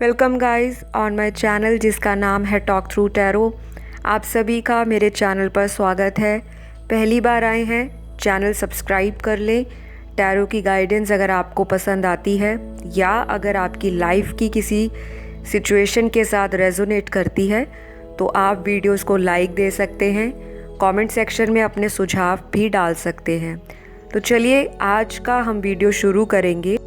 Welcome guys on my channel जिसका नाम है टॉक थ्रू टैरो। आप सभी का मेरे चैनल पर स्वागत है। पहली बार आए हैं, चैनल सब्सक्राइब कर लें। टैरो की गाइडेंस अगर आपको पसंद आती है या अगर आपकी लाइफ की किसी सिचुएशन के साथ रेजोनेट करती है तो आप वीडियोस को लाइक दे सकते हैं। कमेंट सेक्शन में अपने सुझाव भी डाल सकते हैं। तो चलिए आज का हम वीडियो शुरू करेंगे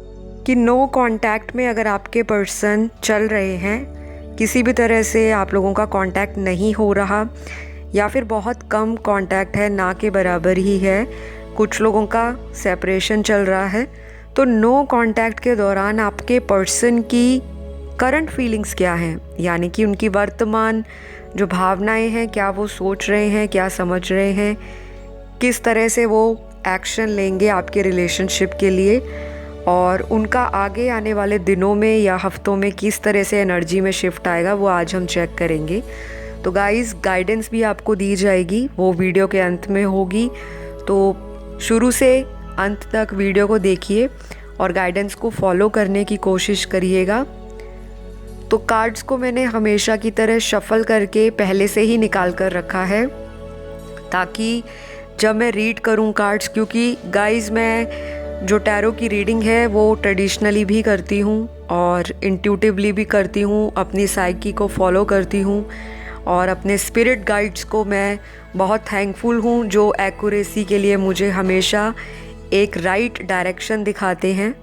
कि नो कांटेक्ट में अगर आपके पर्सन चल रहे हैं, किसी भी तरह से आप लोगों का कांटेक्ट नहीं हो रहा या फिर बहुत कम कांटेक्ट है, ना के बराबर ही है, कुछ लोगों का सेपरेशन चल रहा है, तो नो कांटेक्ट के दौरान आपके पर्सन की करंट फीलिंग्स क्या हैं, यानी कि उनकी वर्तमान जो भावनाएं हैं, क्या वो सोच रहे हैं, क्या समझ रहे हैं, किस तरह से वो एक्शन लेंगे आपके रिलेशनशिप के लिए और उनका आगे आने वाले दिनों में या हफ्तों में किस तरह से एनर्जी में शिफ्ट आएगा, वो आज हम चेक करेंगे। तो गाइस गाइडेंस भी आपको दी जाएगी, वो वीडियो के अंत में होगी, तो शुरू से अंत तक वीडियो को देखिए और गाइडेंस को फॉलो करने की कोशिश करिएगा। तो कार्ड्स को मैंने हमेशा की तरह शफल करके पहले से ही निकाल कर रखा है ताकि जब मैं रीड करूं कार्ड्स, क्योंकि गाइस मैं जो टैरो की रीडिंग है वो ट्रेडिशनली भी करती हूँ और इंट्यूटिवली भी करती हूँ, अपनी साइकी को फॉलो करती हूँ और अपने स्पिरिट गाइड्स को मैं बहुत थैंकफुल हूँ जो एक्यूरेसी के लिए मुझे हमेशा एक राइट डायरेक्शन दिखाते हैं।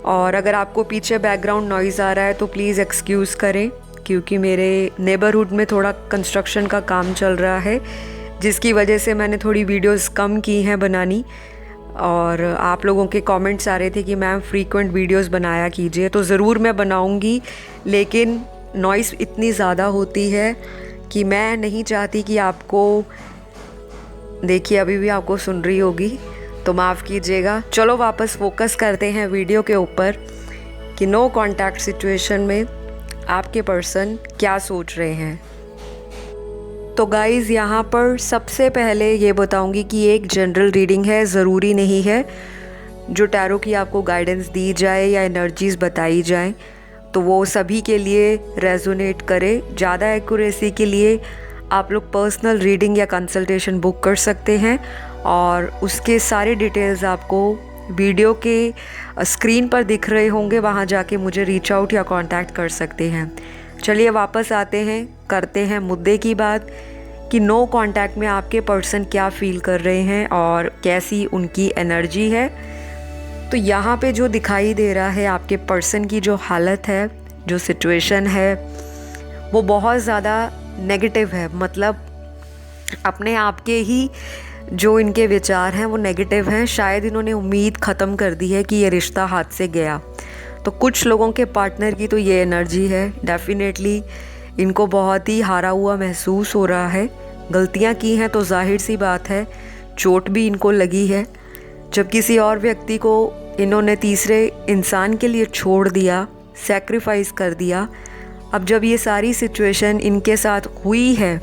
और अगर आपको पीछे बैकग्राउंड नॉइज़ आ रहा है तो प्लीज़ एक्सक्यूज़ करें, क्योंकि मेरे नेबरहुड में थोड़ा कंस्ट्रक्शन का काम चल रहा है जिसकी वजह से मैंने थोड़ी वीडियोस कम की हैं बनानी। और आप लोगों के कमेंट्स आ रहे थे कि मैम फ्रीक्वेंट वीडियोस बनाया कीजिए, तो ज़रूर मैं बनाऊंगी, लेकिन नॉइज़ इतनी ज़्यादा होती है कि मैं नहीं चाहती कि आपको देखिए अभी भी आपको सुन रही होगी, तो माफ़ कीजिएगा। चलो वापस फोकस करते हैं वीडियो के ऊपर कि नो कांटेक्ट सिचुएशन में आपके पर्सन क्या सोच रहे हैं। तो गाइज़ यहाँ पर सबसे पहले ये बताऊँगी कि एक जनरल रीडिंग है, ज़रूरी नहीं है जो टैरो की आपको गाइडेंस दी जाए या एनर्जीज़ बताई जाए तो वो सभी के लिए रेजोनेट करे। ज़्यादा एक्यूरेसी के लिए आप लोग पर्सनल रीडिंग या कंसल्टेशन बुक कर सकते हैं और उसके सारे डिटेल्स आपको वीडियो के स्क्रीन पर दिख रहे होंगे, वहाँ जाके मुझे रीच आउट या कांटेक्ट कर सकते हैं। चलिए वापस आते हैं, करते हैं मुद्दे की बात कि नो कांटेक्ट में आपके पर्सन क्या फील कर रहे हैं और कैसी उनकी एनर्जी है। तो यहाँ पे जो दिखाई दे रहा है आपके पर्सन की जो हालत है, जो सिचुएशन है, वो बहुत ज़्यादा नेगेटिव है। मतलब अपने आप के ही जो इनके विचार हैं वो नेगेटिव हैं। शायद इन्होंने उम्मीद ख़त्म कर दी है कि ये रिश्ता हाथ से गया। तो कुछ लोगों के पार्टनर की तो ये एनर्जी है। डेफिनेटली इनको बहुत ही हारा हुआ महसूस हो रहा है। गलतियां की हैं तो जाहिर सी बात है चोट भी इनको लगी है। जब किसी और व्यक्ति को इन्होंने तीसरे इंसान के लिए छोड़ दिया, सैक्रिफाइस कर दिया, अब जब ये सारी सिचुएशन इनके साथ हुई है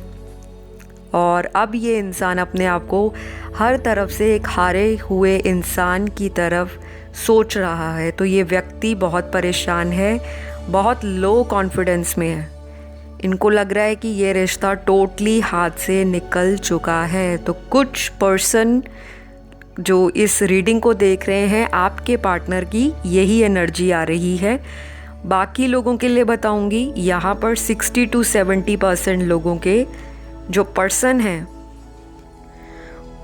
और अब ये इंसान अपने आप को हर तरफ से एक हारे हुए इंसान की तरफ सोच रहा है, तो ये व्यक्ति बहुत परेशान है, बहुत लो कॉन्फिडेंस में है। इनको लग रहा है कि ये रिश्ता टोटली हाथ से निकल चुका है। तो कुछ पर्सन जो इस रीडिंग को देख रहे हैं, आपके पार्टनर की यही एनर्जी आ रही है। बाकी लोगों के लिए बताऊंगी, यहाँ पर 60 to 70% लोगों के जो पर्सन हैं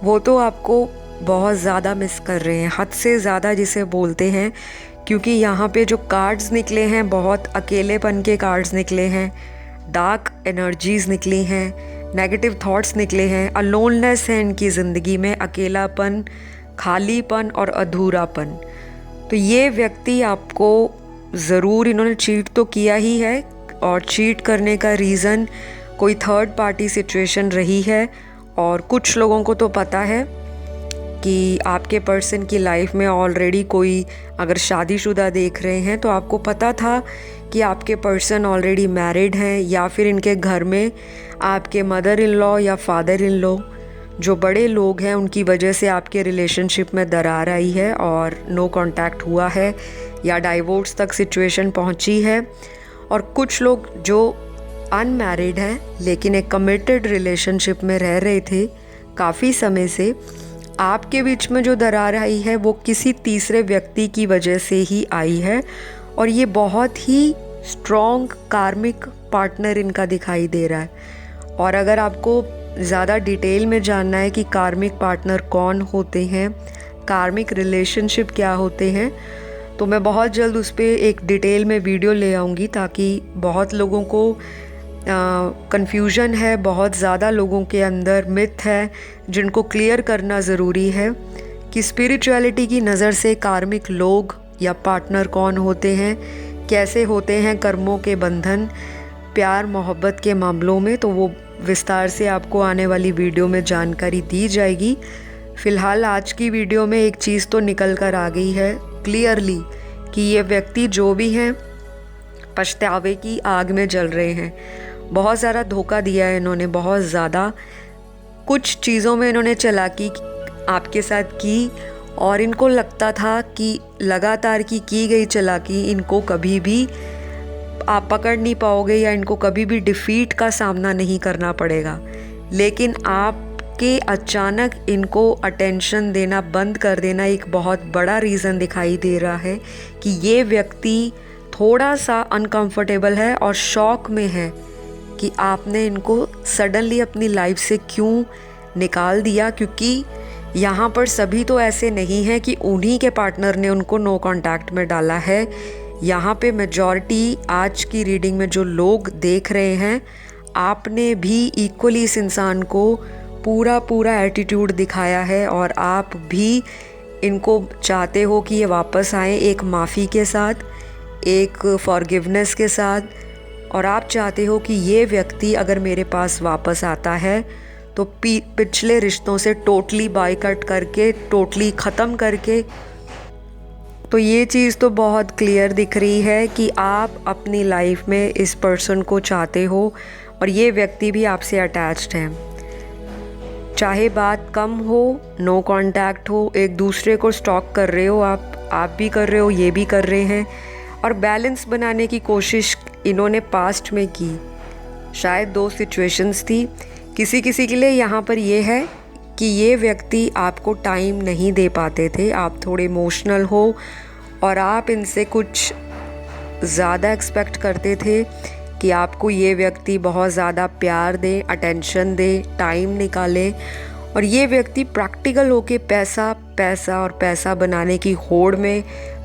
वो तो आपको बहुत ज़्यादा मिस कर रहे हैं, हद से ज़्यादा जिसे बोलते हैं, क्योंकि यहाँ पे जो कार्ड्स निकले हैं बहुत अकेलेपन के कार्ड्स निकले हैं, डार्क एनर्जीज़ निकली हैं, नेगेटिव थॉट्स निकले हैं, अलोननेस है इनकी ज़िंदगी में, अकेलापन, खालीपन और अधूरापन। तो ये व्यक्ति आपको ज़रूर, इन्होंने चीट तो किया ही है और चीट करने का रीज़न कोई थर्ड पार्टी सिचुएशन रही है। और कुछ लोगों को तो पता है कि आपके पर्सन की लाइफ में ऑलरेडी कोई, अगर शादीशुदा देख रहे हैं तो आपको पता था कि आपके पर्सन ऑलरेडी मैरिड हैं, या फिर इनके घर में आपके मदर इन लॉ या फादर इन लॉ जो बड़े लोग हैं उनकी वजह से आपके रिलेशनशिप में दरार आई है और नो कांटेक्ट हुआ है या डाइवोर्स तक सिचुएशन पहुंची है। और कुछ लोग जो अनमैरिड हैं लेकिन एक कमिटेड रिलेशनशिप में रह रहे थे काफ़ी समय से, आपके बीच में जो दरार आई है वो किसी तीसरे व्यक्ति की वजह से ही आई है और ये बहुत ही स्ट्रॉन्ग कार्मिक पार्टनर इनका दिखाई दे रहा है। और अगर आपको ज़्यादा डिटेल में जानना है कि कार्मिक पार्टनर कौन होते हैं, कार्मिक रिलेशनशिप क्या होते हैं, तो मैं बहुत जल्द उस पर एक डिटेल में वीडियो ले आऊँगी, ताकि बहुत लोगों को कन्फ्यूजन है, बहुत ज़्यादा लोगों के अंदर मिथ है जिनको क्लियर करना ज़रूरी है कि स्पिरिचुअलिटी की नज़र से कार्मिक लोग या पार्टनर कौन होते हैं, कैसे होते हैं कर्मों के बंधन प्यार मोहब्बत के मामलों में। तो वो विस्तार से आपको आने वाली वीडियो में जानकारी दी जाएगी। फ़िलहाल आज की वीडियो में एक चीज़ तो निकल कर आ गई है क्लियरली कि ये व्यक्ति जो भी हैं पछतावे की आग में जल रहे हैं। बहुत सारा धोखा दिया है इन्होंने, बहुत ज़्यादा कुछ चीज़ों में इन्होंने चालाकी आपके साथ की और इनको लगता था कि लगातार की गई चालाकी इनको कभी भी आप पकड़ नहीं पाओगे या इनको कभी भी डिफ़ीट का सामना नहीं करना पड़ेगा। लेकिन आपके अचानक इनको अटेंशन देना बंद कर देना एक बहुत बड़ा रीज़न दिखाई दे रहा है कि ये व्यक्ति थोड़ा सा अनकंफर्टेबल है और शॉक में है कि आपने इनको सडनली अपनी लाइफ से क्यों निकाल दिया, क्योंकि यहाँ पर सभी तो ऐसे नहीं हैं कि उन्हीं के पार्टनर ने उनको नो कांटेक्ट में डाला है। यहाँ पे मेजॉरिटी आज की रीडिंग में जो लोग देख रहे हैं, आपने भी इक्वली इस इंसान को पूरा एटीट्यूड दिखाया है और आप भी इनको चाहते हो कि ये वापस आए एक माफ़ी के साथ, एक फॉरगिवनेस के साथ, और आप चाहते हो कि ये व्यक्ति अगर मेरे पास वापस आता है तो पिछले रिश्तों से टोटली बायकट करके, टोटली ख़त्म करके। तो ये चीज़ तो बहुत क्लियर दिख रही है कि आप अपनी लाइफ में इस पर्सन को चाहते हो और ये व्यक्ति भी आपसे अटैच्ड है। चाहे बात कम हो, नो कांटेक्ट हो, एक दूसरे को स्टॉक कर रहे हो, आप भी कर रहे हो, ये भी कर रहे हैं, और बैलेंस बनाने की कोशिश इन्होंने पास्ट में की। शायद 2 सिचुएशंस थी। किसी के लिए यहाँ पर ये है कि ये व्यक्ति आपको टाइम नहीं दे पाते थे, आप थोड़े इमोशनल हो और आप इनसे कुछ ज़्यादा एक्सपेक्ट करते थे कि आपको ये व्यक्ति बहुत ज़्यादा प्यार दे, अटेंशन दे, टाइम निकाले, और ये व्यक्ति प्रैक्टिकल होके पैसा बनाने की होड़ में,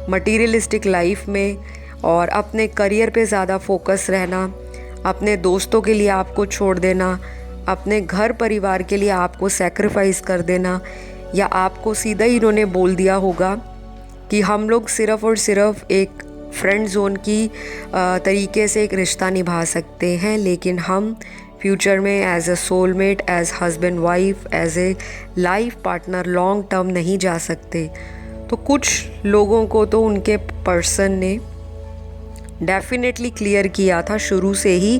मटीरियलिस्टिक लाइफ में और अपने करियर पे ज़्यादा फोकस रहना, अपने दोस्तों के लिए आपको छोड़ देना, अपने घर परिवार के लिए आपको सैक्रिफाइस कर देना, या आपको सीधा ही इन्होंने बोल दिया होगा कि हम लोग सिर्फ़ और सिर्फ एक फ्रेंड जोन की तरीके से एक रिश्ता निभा सकते हैं, लेकिन हम फ्यूचर में as a soulmate, as husband wife, as a life partner long term नहीं जा सकते। तो कुछ लोगों को तो उनके पर्सन ने डेफिनेटली क्लियर किया था शुरू से ही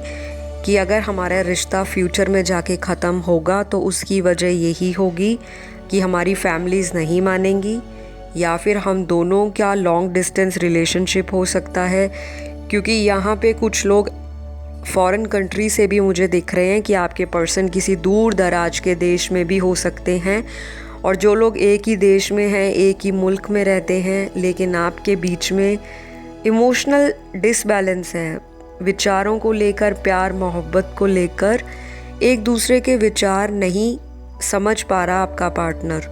कि अगर हमारा रिश्ता फ्यूचर में जाके ख़त्म होगा तो उसकी वजह यही होगी कि हमारी फैमिलीज़ नहीं मानेंगी, या फिर हम दोनों का लॉन्ग डिस्टेंस रिलेशनशिप हो सकता है। क्योंकि यहाँ पे कुछ लोग फॉरेन कंट्री से भी मुझे दिख रहे हैं कि आपके पर्सन किसी दूर दराज के देश में भी हो सकते हैं, और जो लोग एक ही देश में हैं, एक ही मुल्क में रहते हैं, लेकिन आपके बीच में इमोशनल डिसबैलेंस है, विचारों को लेकर, प्यार मोहब्बत को लेकर एक दूसरे के विचार नहीं समझ पा रहा आपका पार्टनर।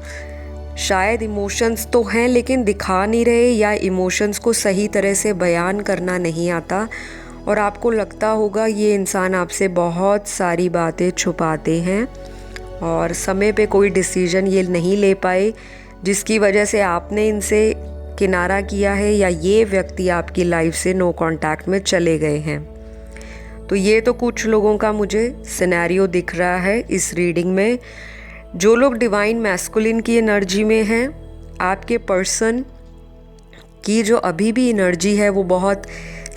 शायद इमोशंस तो हैं लेकिन दिखा नहीं रहे, या इमोशंस को सही तरह से बयान करना नहीं आता, और आपको लगता होगा ये इंसान आपसे बहुत सारी बातें छुपाते हैं और समय पे कोई डिसीजन ये नहीं ले पाए, जिसकी वजह से आपने इनसे किनारा किया है, या ये व्यक्ति आपकी लाइफ से नो कांटेक्ट में चले गए हैं। तो ये तो कुछ लोगों का मुझे सिनेरियो दिख रहा है इस रीडिंग में। जो लोग डिवाइन मैस्कुलिन की एनर्जी में हैं, आपके पर्सन की जो अभी भी एनर्जी है वो बहुत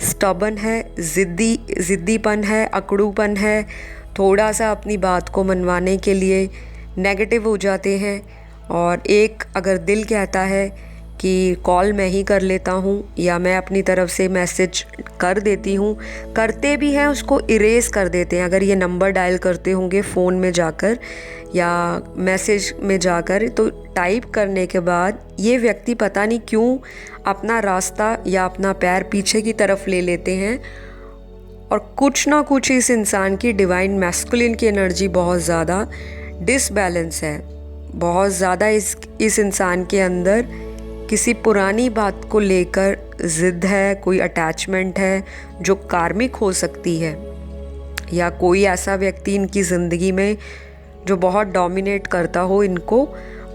स्टबन है, ज़िद्दीपन है, अकड़ूपन है, थोड़ा सा अपनी बात को मनवाने के लिए नेगेटिव हो जाते हैं। और एक अगर दिल कहता है कि कॉल मैं ही कर लेता हूँ या मैं अपनी तरफ से मैसेज कर देती हूँ। करते भी हैं उसको इरेज कर देते हैं। अगर ये नंबर डायल करते होंगे फ़ोन में जाकर या मैसेज में जाकर, तो टाइप करने के बाद ये व्यक्ति पता नहीं क्यों अपना रास्ता या अपना पैर पीछे की तरफ ले लेते हैं और कुछ ना कुछ इस इंसान की डिवाइन मैस्कुलिन की एनर्जी बहुत ज़्यादा डिसबैलेंस है। बहुत ज़्यादा इस इंसान के अंदर किसी पुरानी बात को लेकर ज़िद है, कोई अटैचमेंट है जो कार्मिक हो सकती है, या कोई ऐसा व्यक्ति इनकी ज़िंदगी में जो बहुत डोमिनेट करता हो इनको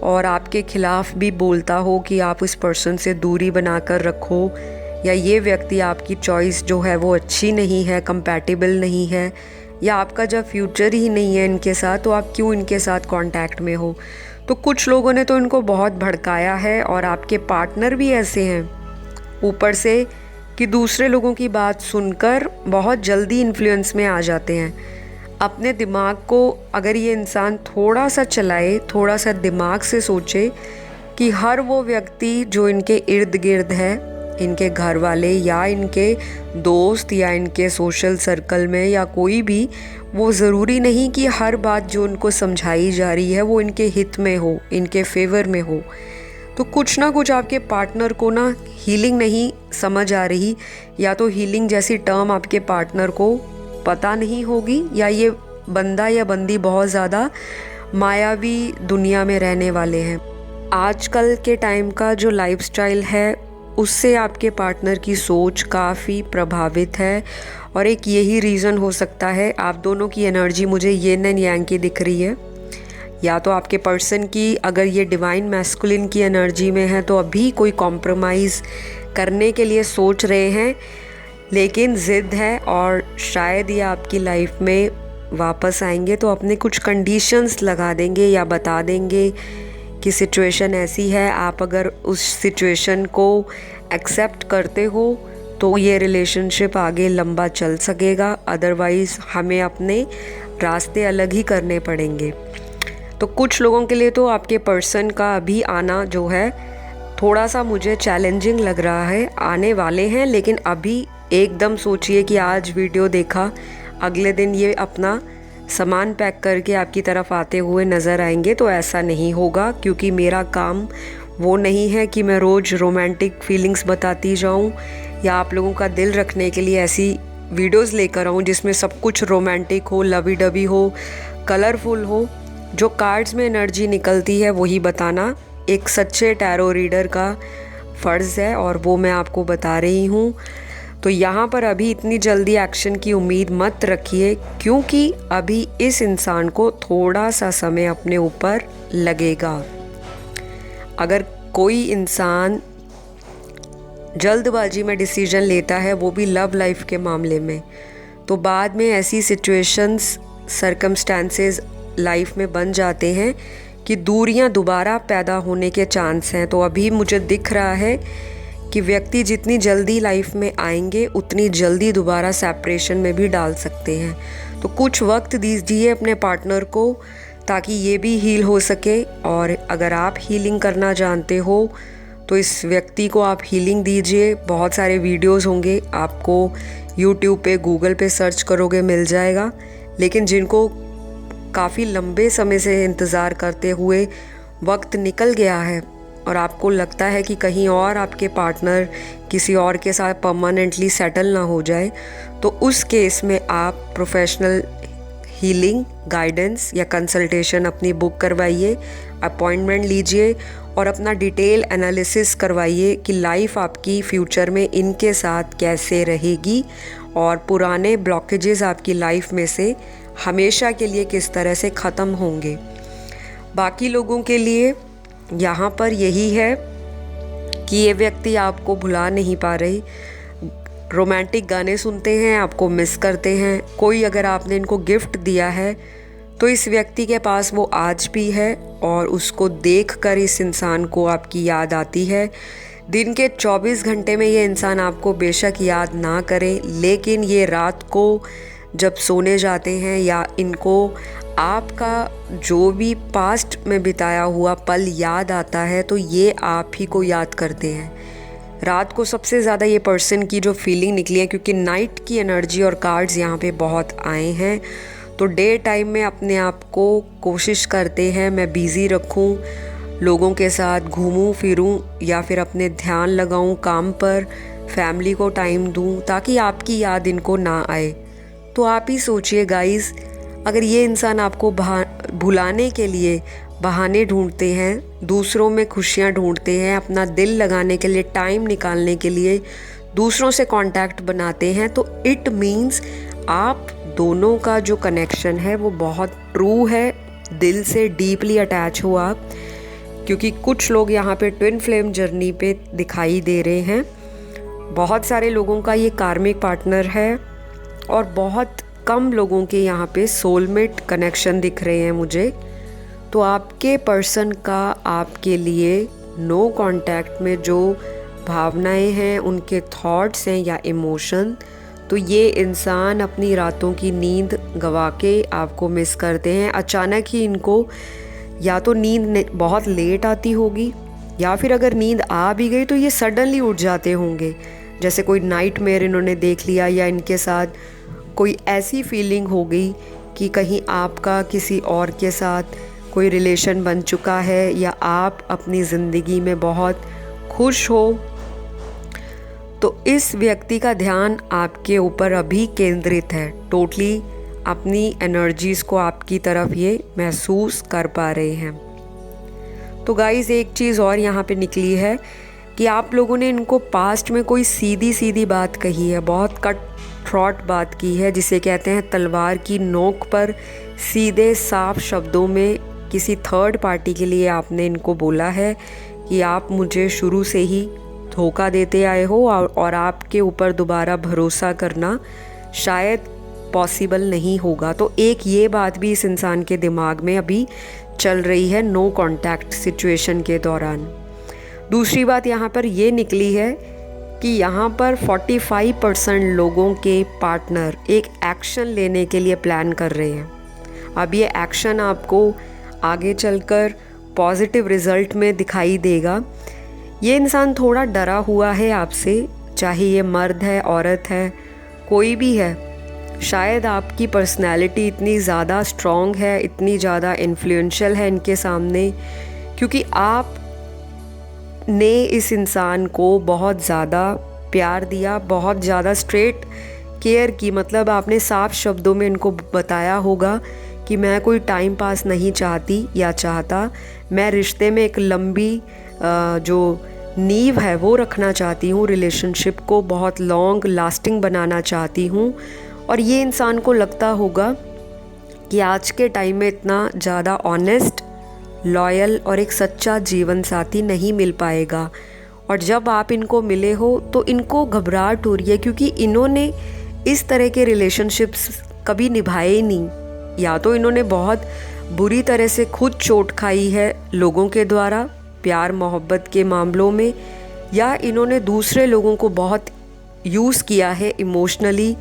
और आपके ख़िलाफ़ भी बोलता हो कि आप उस पर्सन से दूरी बनाकर रखो, या ये व्यक्ति आपकी चॉइस जो है वो अच्छी नहीं है, कंपैटिबल नहीं है, या आपका जब फ्यूचर ही नहीं है इनके साथ तो आप क्यों इनके साथ कांटेक्ट में हो। तो कुछ लोगों ने तो इनको बहुत भड़काया है और आपके पार्टनर भी ऐसे हैं ऊपर से कि दूसरे लोगों की बात सुनकर बहुत जल्दी इन्फ्लुएंस में आ जाते हैं। अपने दिमाग को अगर ये इंसान थोड़ा सा चलाए, थोड़ा सा दिमाग से सोचे कि हर वो व्यक्ति जो इनके इर्द गिर्द है, इनके घर वाले या इनके दोस्त या इनके सोशल सर्कल में या कोई भी, वो ज़रूरी नहीं कि हर बात जो उनको समझाई जा रही है वो इनके हित में हो, इनके फेवर में हो। तो कुछ ना कुछ आपके पार्टनर को ना हीलिंग नहीं समझ आ रही, या तो हीलिंग जैसी टर्म आपके पार्टनर को पता नहीं होगी, या ये बंदा या बंदी बहुत ज़्यादा मायावी दुनिया में रहने वाले हैं। आजकल के टाइम का जो लाइफस्टाइल है उससे आपके पार्टनर की सोच काफ़ी प्रभावित है, और एक यही रीज़न हो सकता है। आप दोनों की एनर्जी मुझे यिन एंड यांग की दिख रही है। या तो आपके पर्सन की अगर ये डिवाइन मैस्कुलिन की एनर्जी में है तो अभी कोई कॉम्प्रोमाइज़ करने के लिए सोच रहे हैं, लेकिन ज़िद है, और शायद ये आपकी लाइफ में वापस आएंगे तो अपने कुछ कंडीशंस लगा देंगे या बता देंगे कि सिचुएशन ऐसी है, आप अगर उस सिचुएशन को एक्सेप्ट करते हो तो ये रिलेशनशिप आगे लंबा चल सकेगा, अदरवाइज़ हमें अपने रास्ते अलग ही करने पड़ेंगे। तो कुछ लोगों के लिए तो आपके पर्सन का अभी आना जो है थोड़ा सा मुझे चैलेंजिंग लग रहा है। आने वाले हैं, लेकिन अभी एकदम सोचिए कि आज वीडियो देखा, अगले दिन ये अपना सामान पैक करके आपकी तरफ आते हुए नज़र आएंगे, तो ऐसा नहीं होगा, क्योंकि मेरा काम वो नहीं है कि मैं रोज़ रोमांटिक फीलिंग्स बताती जाऊं या आप लोगों का दिल रखने के लिए ऐसी वीडियोस लेकर आऊं जिसमें सब कुछ रोमांटिक हो, लवी डबी हो, कलरफुल हो। जो कार्ड्स में एनर्जी निकलती है वही बताना एक सच्चे टैरो रीडर का फ़र्ज़ है, और वो मैं आपको बता रही हूँ। तो यहाँ पर अभी इतनी जल्दी एक्शन की उम्मीद मत रखिए, क्योंकि अभी इस इंसान को थोड़ा सा समय अपने ऊपर लगेगा। अगर कोई इंसान जल्दबाजी में डिसीजन लेता है, वो भी लव लाइफ के मामले में, तो बाद में ऐसी सिचुएशंस, सर्कमस्टेंसेस लाइफ में बन जाते हैं कि दूरियां दोबारा पैदा होने के चांस हैं। तो अभी मुझे दिख रहा है कि व्यक्ति जितनी जल्दी लाइफ में आएंगे उतनी जल्दी दोबारा सेपरेशन में भी डाल सकते हैं। तो कुछ वक्त दीजिए अपने पार्टनर को ताकि ये भी हील हो सके, और अगर आप हीलिंग करना जानते हो तो इस व्यक्ति को आप हीलिंग दीजिए। बहुत सारे वीडियोस होंगे, आपको यूट्यूब पे, गूगल पे सर्च करोगे मिल जाएगा। लेकिन जिनको काफ़ी लंबे समय से इंतज़ार करते हुए वक्त निकल गया है और आपको लगता है कि कहीं और आपके पार्टनर किसी और के साथ परमानेंटली सेटल ना हो जाए, तो उस केस में आप प्रोफेशनल हीलिंग गाइडेंस या कंसल्टेशन अपनी बुक करवाइए, अपॉइंटमेंट लीजिए और अपना डिटेल एनालिसिस करवाइए कि लाइफ आपकी फ्यूचर में इनके साथ कैसे रहेगी और पुराने ब्लॉकेजेस आपकी लाइफ में से हमेशा के लिए किस तरह से ख़त्म होंगे। बाकी लोगों के लिए यहाँ पर यही है कि ये व्यक्ति आपको भुला नहीं पा रही, रोमांटिक गाने सुनते हैं, आपको मिस करते हैं। कोई अगर आपने इनको गिफ्ट दिया है तो इस व्यक्ति के पास वो आज भी है और उसको देखकर इस इंसान को आपकी याद आती है। दिन के 24 घंटे में ये इंसान आपको बेशक याद ना करे, लेकिन ये रात को जब सोने जाते हैं या इनको आपका जो भी पास्ट में बिताया हुआ पल याद आता है तो ये आप ही को याद करते हैं। रात को सबसे ज़्यादा ये पर्सन की जो फीलिंग निकली है, क्योंकि नाइट की एनर्जी और कार्ड्स यहाँ पे बहुत आए हैं, तो डे टाइम में अपने आप को कोशिश करते हैं मैं बिज़ी रखूं, लोगों के साथ घूमूं फिरूं या फिर अपने ध्यान लगाऊं काम पर, फैमिली को टाइम दूं ताकि आपकी याद इनको ना आए। तो आप ही सोचिए गाइस, अगर ये इंसान आपको भुलाने के लिए बहाने ढूंढते हैं, दूसरों में खुशियाँ ढूंढते हैं, अपना दिल लगाने के लिए, टाइम निकालने के लिए दूसरों से कांटेक्ट बनाते हैं, तो इट मीन्स आप दोनों का जो कनेक्शन है वो बहुत ट्रू है, दिल से डीपली अटैच हो आप। क्योंकि कुछ लोग यहाँ पे ट्विन फ्लेम जर्नी पे दिखाई दे रहे हैं, बहुत सारे लोगों का ये कार्मिक पार्टनर है और बहुत कम लोगों के यहाँ पे सोलमेट कनेक्शन दिख रहे हैं मुझे। तो आपके पर्सन का आपके लिए नो कांटेक्ट में जो भावनाएं हैं, उनके थॉट्स हैं या इमोशन, तो ये इंसान अपनी रातों की नींद गवा के आपको मिस करते हैं। अचानक ही इनको या तो नींद बहुत लेट आती होगी या फिर अगर नींद आ भी गई तो ये सडनली उठ जाते होंगे, जैसे कोई नाइटमेयर इन्होंने देख लिया या इनके साथ कोई ऐसी फीलिंग हो गई कि कहीं आपका किसी और के साथ कोई रिलेशन बन चुका है या आप अपनी ज़िंदगी में बहुत खुश हो। तो इस व्यक्ति का ध्यान आपके ऊपर अभी केंद्रित है, टोटली अपनी एनर्जीज़ को आपकी तरफ ये महसूस कर पा रहे हैं। तो गाइस एक चीज़ और यहाँ पे निकली है कि आप लोगों ने इनको पास्ट में कोई सीधी सीधी बात कही है, बहुत कट थ्रॉट बात की है, जिसे कहते हैं तलवार की नोक पर सीधे साफ शब्दों में किसी थर्ड पार्टी के लिए आपने इनको बोला है कि आप मुझे शुरू से ही धोखा देते आए हो और आपके ऊपर दोबारा भरोसा करना शायद पॉसिबल नहीं होगा। तो एक ये बात भी इस इंसान के दिमाग में अभी चल रही है नो कांटेक्ट सिचुएशन के दौरान। दूसरी बात यहाँ पर ये निकली है कि यहाँ पर 45% लोगों के पार्टनर एक एक्शन लेने के लिए प्लान कर रहे हैं। अब ये एक्शन आपको आगे चलकर पॉजिटिव रिज़ल्ट में दिखाई देगा। ये इंसान थोड़ा डरा हुआ है आपसे, चाहे ये मर्द है, औरत है, कोई भी है। शायद आपकी पर्सनैलिटी इतनी ज़्यादा स्ट्रॉन्ग है, इतनी ज़्यादा इन्फ्लुएंशियल है इनके सामने, क्योंकि आप ने इस इंसान को बहुत ज़्यादा प्यार दिया, बहुत ज़्यादा स्ट्रेट केयर की। मतलब आपने साफ शब्दों में इनको बताया होगा कि मैं कोई टाइम पास नहीं चाहती या चाहता, मैं रिश्ते में एक लंबी जो नींव है वो रखना चाहती हूँ, रिलेशनशिप को बहुत लॉन्ग लास्टिंग बनाना चाहती हूँ। और ये इंसान को लगता होगा कि आज के टाइम में इतना ज़्यादा ऑनेस्ट, लॉयल और एक सच्चा जीवन साथी नहीं मिल पाएगा। और जब आप इनको मिले हो तो इनको घबराहट हो रही है, क्योंकि इन्होंने इस तरह के रिलेशनशिप्स कभी निभाए ही नहीं। या तो इन्होंने बहुत बुरी तरह से खुद चोट खाई है लोगों के द्वारा प्यार मोहब्बत के मामलों में, या इन्होंने दूसरे लोगों को बहुत यूज़ किया है इमोशनली।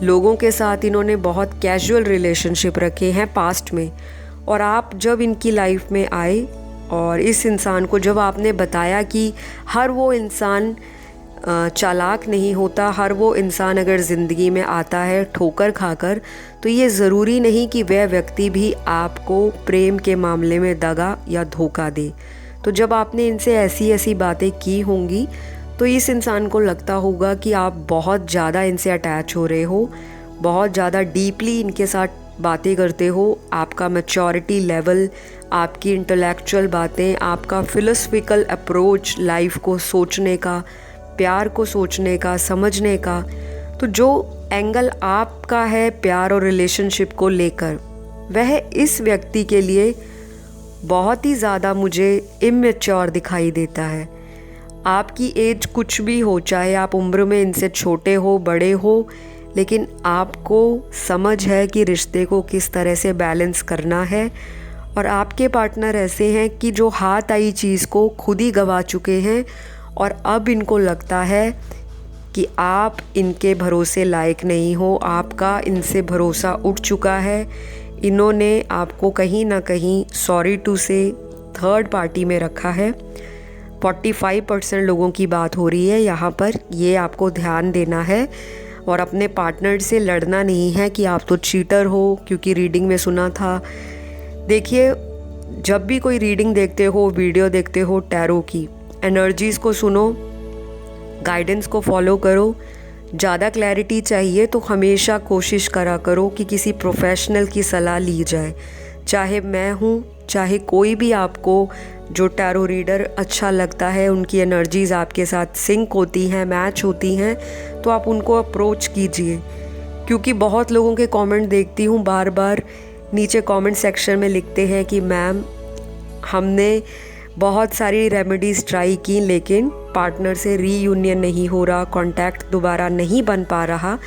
लोगों के साथ इन्होंने बहुत कैजुअल रिलेशनशिप रखे हैं पास्ट में। और आप जब इनकी लाइफ में आए और इस इंसान को जब आपने बताया कि हर वो इंसान चालाक नहीं होता, हर वो इंसान अगर ज़िंदगी में आता है ठोकर खाकर, तो ये ज़रूरी नहीं कि वह व्यक्ति भी आपको प्रेम के मामले में दगा या धोखा दे। तो जब आपने इनसे ऐसी ऐसी बातें की होंगी तो इस इंसान को लगता होगा कि आप बहुत ज़्यादा इनसे अटैच हो रहे हो, बहुत ज़्यादा डीपली इनके साथ बातें करते हो। आपका मैच्योरिटी लेवल, आपकी इंटेलेक्चुअल बातें, आपका फिलोसफिकल अप्रोच लाइफ को सोचने का, प्यार को सोचने का, समझने का, तो जो एंगल आपका है प्यार और रिलेशनशिप को लेकर, वह इस व्यक्ति के लिए बहुत ही ज़्यादा मुझे इमेच्योर दिखाई देता है। आपकी एज कुछ भी हो, चाहे आप उम्र में इनसे छोटे हो बड़े हो, लेकिन आपको समझ है कि रिश्ते को किस तरह से बैलेंस करना है। और आपके पार्टनर ऐसे हैं कि जो हाथ आई चीज़ को खुद ही गवा चुके हैं और अब इनको लगता है कि आप इनके भरोसे लायक नहीं हो, आपका इनसे भरोसा उठ चुका है। इन्होंने आपको कहीं ना कहीं सॉरी टू से थर्ड पार्टी में रखा है। 45% लोगों की बात हो रही है यहाँ पर, ये आपको ध्यान देना है और अपने पार्टनर से लड़ना नहीं है कि आप तो चीटर हो, क्योंकि रीडिंग में सुना था। देखिए, जब भी कोई रीडिंग देखते हो, वीडियो देखते हो टैरो की, एनर्जीज़ को सुनो, गाइडेंस को फॉलो करो। ज़्यादा क्लैरिटी चाहिए तो हमेशा कोशिश करा करो कि किसी प्रोफेशनल की सलाह ली जाए, चाहे मैं हूँ, चाहे कोई भी आपको जो टैरो रीडर अच्छा लगता है, उनकी एनर्जीज़ आपके साथ सिंक होती हैं, मैच होती हैं, तो आप उनको अप्रोच कीजिए। क्योंकि बहुत लोगों के कमेंट देखती हूँ, बार बार नीचे कमेंट सेक्शन में लिखते हैं कि मैम हमने बहुत सारी रेमेडीज़ ट्राई की लेकिन पार्टनर से रीयूनियन नहीं हो रहा, कांटेक्ट दोबारा नहीं बन पा रहा।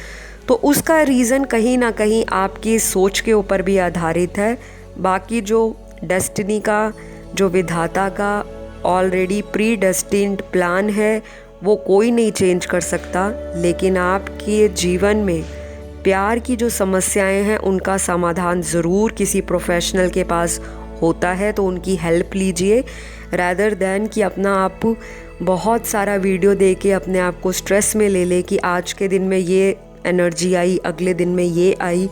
तो उसका रीज़न कहीं ना कहीं आपकी सोच के ऊपर भी आधारित है। बाकी जो डेस्टिनी का, जो विधाता का ऑलरेडी प्री डेस्टिन्ड प्लान है, वो कोई नहीं चेंज कर सकता। लेकिन आपके जीवन में प्यार की जो समस्याएं हैं उनका समाधान ज़रूर किसी प्रोफेशनल के पास होता है, तो उनकी हेल्प लीजिए, रैदर दैन कि अपना आप बहुत सारा वीडियो देख के अपने आप को स्ट्रेस में ले ले कि आज के दिन में ये एनर्जी आई, अगले दिन में ये आई।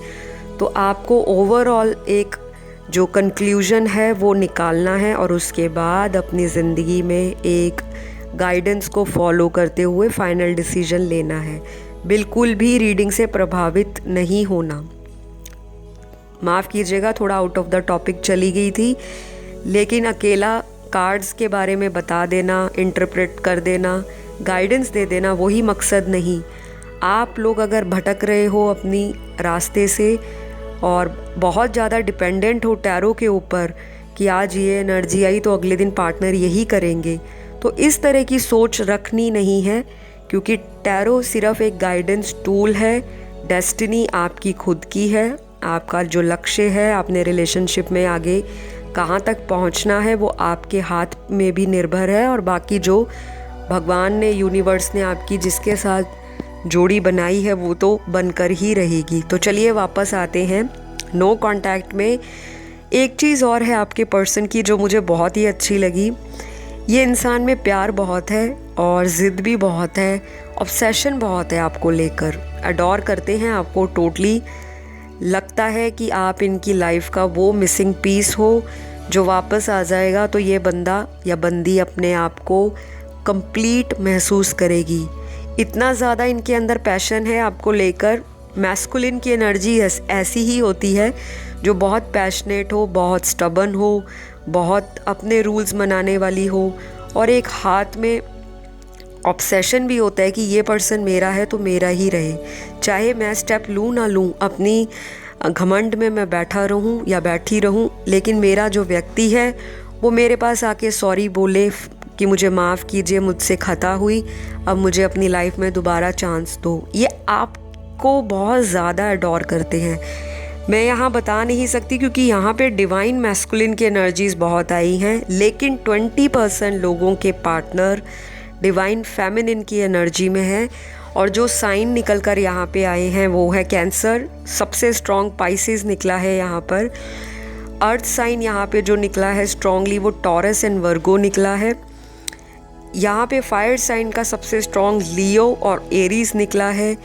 तो आपको ओवरऑल एक जो कंक्लूजन है वो निकालना है और उसके बाद अपनी ज़िंदगी में एक गाइडेंस को फॉलो करते हुए फाइनल डिसीजन लेना है। बिल्कुल भी रीडिंग से प्रभावित नहीं होना। माफ़ कीजिएगा, थोड़ा आउट ऑफ द टॉपिक चली गई थी, लेकिन अकेला कार्ड्स के बारे में बता देना, इंटरप्रेट कर देना, गाइडेंस दे देना, वही मकसद नहीं। आप लोग अगर भटक रहे हो अपनी रास्ते से और बहुत ज़्यादा डिपेंडेंट हो टैरो के ऊपर कि आज ये एनर्जी आई तो अगले दिन पार्टनर यही करेंगे, तो इस तरह की सोच रखनी नहीं है। क्योंकि टैरो सिर्फ एक गाइडेंस टूल है, डेस्टिनी आपकी खुद की है। आपका जो लक्ष्य है, आपने रिलेशनशिप में आगे कहाँ तक पहुँचना है, वो आपके हाथ में भी निर्भर है। और बाकी जो भगवान ने, यूनिवर्स ने आपकी जिसके साथ जोड़ी बनाई है वो तो बनकर ही रहेगी। तो चलिए वापस आते हैं नो कांटेक्ट में। एक चीज़ और है आपके पर्सन की जो मुझे बहुत ही अच्छी लगी। ये इंसान में प्यार बहुत है और ज़िद भी बहुत है, ऑब्सेशन बहुत है आपको लेकर, अडोर करते हैं आपको टोटली। लगता है कि आप इनकी लाइफ का वो मिसिंग पीस हो जो वापस आ जाएगा तो ये बंदा या बंदी अपने आप को कंप्लीट महसूस करेगी। इतना ज़्यादा इनके अंदर पैशन है आपको लेकर। मैस्कुलिन की एनर्जी ऐसी ही होती है जो बहुत पैशनेट हो, बहुत स्टबन हो, बहुत अपने रूल्स मनाने वाली हो, और एक हाथ में ऑब्सेशन भी होता है कि ये पर्सन मेरा है तो मेरा ही रहे, चाहे मैं स्टेप लूँ ना लूँ, अपनी घमंड में मैं बैठा रहूँ या बैठी रहूँ, लेकिन मेरा जो व्यक्ति है वो मेरे पास आके सॉरी बोले कि मुझे माफ़ कीजिए, मुझसे खता हुई, अब मुझे अपनी लाइफ में दोबारा चांस दो। ये आपको बहुत ज़्यादा अडोर करते हैं। मैं यहाँ बता नहीं सकती क्योंकि यहाँ पे डिवाइन मैस्कुलिन की एनर्जीज़ बहुत आई हैं, लेकिन 20% लोगों के पार्टनर डिवाइन फेमिनिन की एनर्जी में है। और जो साइन निकल कर यहाँ पे आए हैं वो है कैंसर, सबसे स्ट्रॉन्ग पाइसेस निकला है यहाँ पर। अर्थ साइन यहाँ पे जो निकला है स्ट्रॉन्गली वो टॉरस एंड वर्गो निकला है। यहाँ पे फायर साइन का सबसे स्ट्रॉन्ग लियो और एरीज निकला है।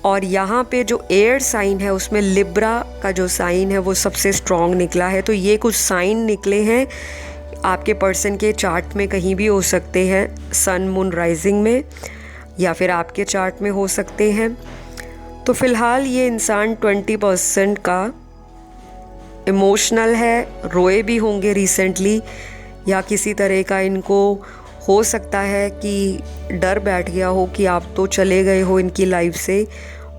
और यहाँ पे जो एयर साइन है उसमें लिब्रा का जो साइन है वो सबसे स्ट्रॉन्ग निकला है। तो ये कुछ साइन निकले हैं आपके पर्सन के चार्ट में, कहीं भी हो सकते हैं, सन मून राइजिंग में या फिर आपके चार्ट में हो सकते हैं। तो फ़िलहाल ये इंसान 20% का इमोशनल है, रोए भी होंगे रिसेंटली, या किसी तरह का इनको हो सकता है कि डर बैठ गया हो कि आप तो चले गए हो इनकी लाइफ से।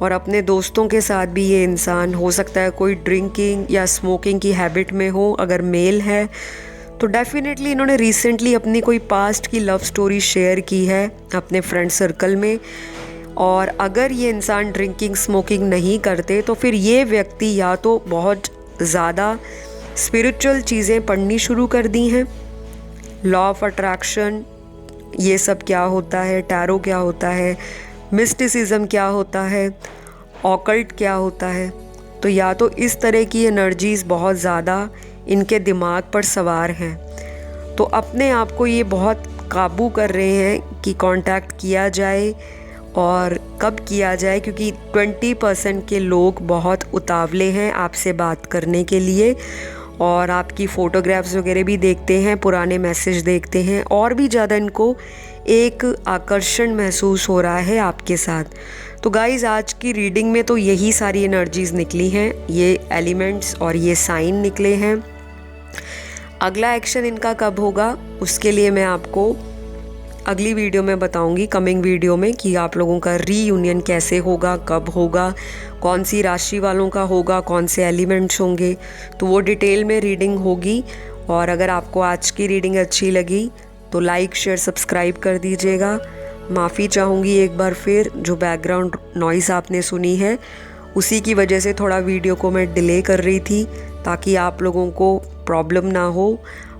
और अपने दोस्तों के साथ भी ये इंसान हो सकता है कोई ड्रिंकिंग या स्मोकिंग की हैबिट में हो। अगर मेल है तो डेफिनेटली इन्होंने रिसेंटली अपनी कोई पास्ट की लव स्टोरी शेयर की है अपने फ्रेंड सर्कल में। और अगर ये इंसान ड्रिंकिंग स्मोकिंग नहीं करते तो फिर ये व्यक्ति या तो बहुत ज़्यादा स्पिरिचुअल चीज़ें पढ़नी शुरू कर दी हैं, लॉ ऑफ अट्रैक्शन, ये सब क्या होता है, टैरो क्या होता है, मिस्टिसिज्म क्या होता है, ऑकल्ट क्या होता है। तो या तो इस तरह की एनर्जीज़ बहुत ज़्यादा इनके दिमाग पर सवार हैं, तो अपने आप को ये बहुत काबू कर रहे हैं कि कांटेक्ट किया जाए और कब किया जाए, क्योंकि 20% के लोग बहुत उतावले हैं आपसे बात करने के लिए और आपकी फ़ोटोग्राफ्स वगैरह भी देखते हैं, पुराने मैसेज देखते हैं और भी ज़्यादा इनको एक आकर्षण महसूस हो रहा है आपके साथ। तो गाइज़, आज की रीडिंग में तो यही सारी एनर्जीज़ निकली हैं, ये एलिमेंट्स और ये साइन निकले हैं। अगला एक्शन इनका कब होगा उसके लिए मैं आपको अगली वीडियो में बताऊंगी, कमिंग वीडियो में, कि आप लोगों का रीयूनियन कैसे होगा, कब होगा, कौन सी राशि वालों का होगा, कौन से एलिमेंट्स होंगे, तो वो डिटेल में रीडिंग होगी। और अगर आपको आज की रीडिंग अच्छी लगी तो लाइक शेयर सब्सक्राइब कर दीजिएगा। माफ़ी चाहूँगी एक बार फिर, जो बैकग्राउंड नॉइज़ आपने सुनी है उसी की वजह से थोड़ा वीडियो को मैं डिले कर रही थी ताकि आप लोगों को प्रॉब्लम ना हो,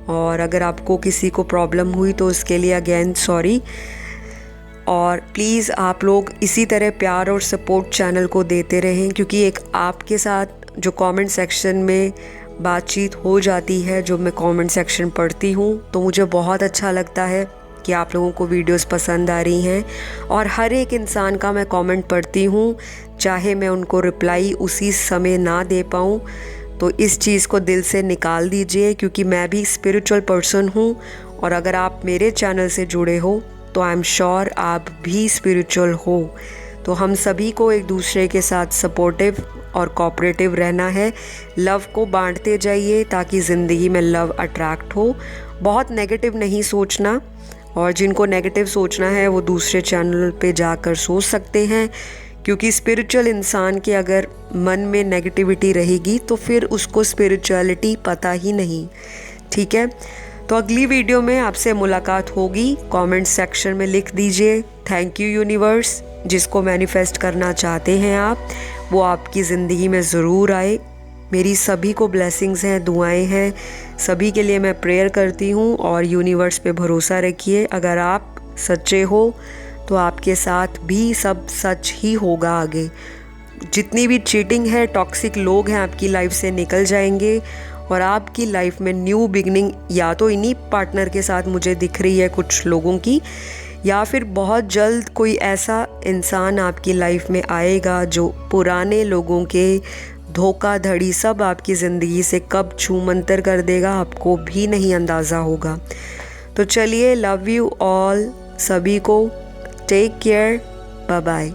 और अगर आपको किसी को प्रॉब्लम हुई तो उसके लिए अगेन सॉरी। और प्लीज़ आप लोग इसी तरह प्यार और सपोर्ट चैनल को देते रहें, क्योंकि एक आपके साथ जो कमेंट सेक्शन में बातचीत हो जाती है, जो मैं कमेंट सेक्शन पढ़ती हूँ, तो मुझे बहुत अच्छा लगता है कि आप लोगों को वीडियोस पसंद आ रही हैं। और हर एक इंसान का मैं कमेंट पढ़ती हूँ, चाहे मैं उनको रिप्लाई उसी समय ना दे पाऊँ, तो इस चीज़ को दिल से निकाल दीजिए, क्योंकि मैं भी स्पिरिचुअल पर्सन हूँ और अगर आप मेरे चैनल से जुड़े हो तो आई एम श्योर आप भी स्पिरिचुअल हो। तो हम सभी को एक दूसरे के साथ सपोर्टिव और कोऑपरेटिव रहना है। लव को बांटते जाइए ताकि ज़िंदगी में लव अट्रैक्ट हो। बहुत नेगेटिव नहीं सोचना, और जिनको नेगेटिव सोचना है वो दूसरे चैनल पे जाकर सोच सकते हैं, क्योंकि स्पिरिचुअल इंसान के अगर मन में नेगेटिविटी रहेगी तो फिर उसको स्पिरिचुअलिटी पता ही नहीं। ठीक है, तो अगली वीडियो में आपसे मुलाकात होगी। कमेंट सेक्शन में लिख दीजिए थैंक यू यूनिवर्स। जिसको मैनिफेस्ट करना चाहते हैं आप, वो आपकी ज़िंदगी में ज़रूर आए। मेरी सभी को ब्लेसिंग्स हैं, दुआएं हैं, सभी के लिए मैं प्रेयर करती हूँ। और यूनिवर्स पे भरोसा रखिए, अगर आप सच्चे हो तो आपके साथ भी सब सच ही होगा। आगे जितनी भी चीटिंग है, टॉक्सिक लोग हैं, आपकी लाइफ से निकल जाएंगे और आपकी लाइफ में न्यू बिगनिंग या तो इन्हीं पार्टनर के साथ मुझे दिख रही है कुछ लोगों की, या फिर बहुत जल्द कोई ऐसा इंसान आपकी लाइफ में आएगा जो पुराने लोगों के धोखाधड़ी सब आपकी ज़िंदगी से कब छूमंतर कर देगा, आपको भी नहीं अंदाज़ा होगा। तो चलिए, लव यू ऑल, सभी को टेक केयर, बाय बाय।